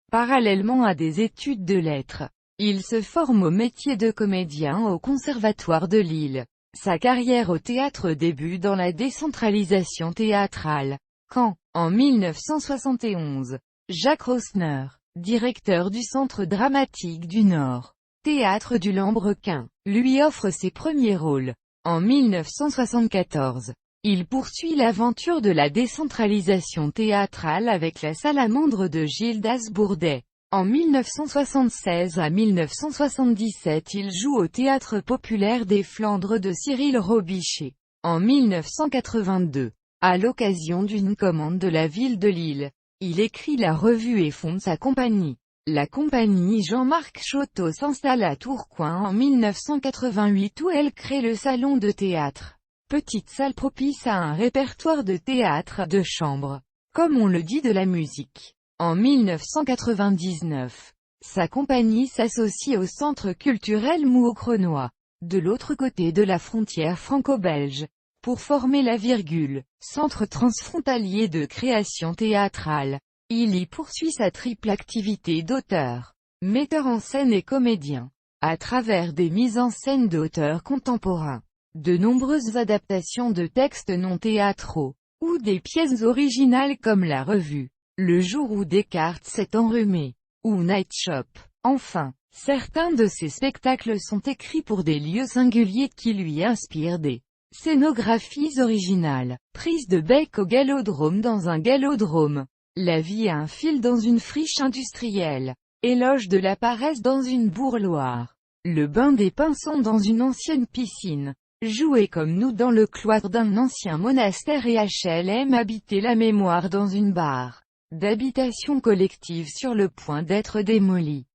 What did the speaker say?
Parallèlement à des études de lettres, il se forme au métier de comédien au Conservatoire de Lille. Sa carrière au théâtre débute dans la décentralisation théâtrale, quand, en 1971, Jacques Rosner, directeur du Centre dramatique du Nord, théâtre du Lambrequin, lui offre ses premiers rôles. En 1974, il poursuit l'aventure de la décentralisation théâtrale avec La Salamandre de Gildas Bourdet. En 1976 à 1977 il joue au Théâtre populaire des Flandres de Cyril Robichet. En 1982, à l'occasion d'une commande de la ville de Lille, il écrit la revue et fonde sa compagnie. La compagnie Jean-Marc Chotteau s'installe à Tourcoing en 1988 où elle crée le Salon de théâtre. Petite salle propice à un répertoire de théâtre de chambre, comme on le dit de la musique. En 1999, sa compagnie s'associe au Centre culturel Mouocrenois, de l'autre côté de la frontière franco-belge, pour former la Virgule, centre transfrontalier de création théâtrale. Il y poursuit sa triple activité d'auteur, metteur en scène et comédien, à travers des mises en scène d'auteurs contemporains, de nombreuses adaptations de textes non théâtraux, ou des pièces originales comme la revue Le jour où Descartes s'est enrhumé, ou Night Shop. Enfin, certains de ses spectacles sont écrits pour des lieux singuliers qui lui inspirent des scénographies originales, prise de bec au galodrome dans un galodrome, La vie à un fil dans une friche industrielle, Éloge de la paresse dans une bourloire, Le bain des pinsons dans une ancienne piscine, Jouer comme nous dans le cloître d'un ancien monastère et HLM habiter la mémoire dans une barre d'habitation collective sur le point d'être démolie.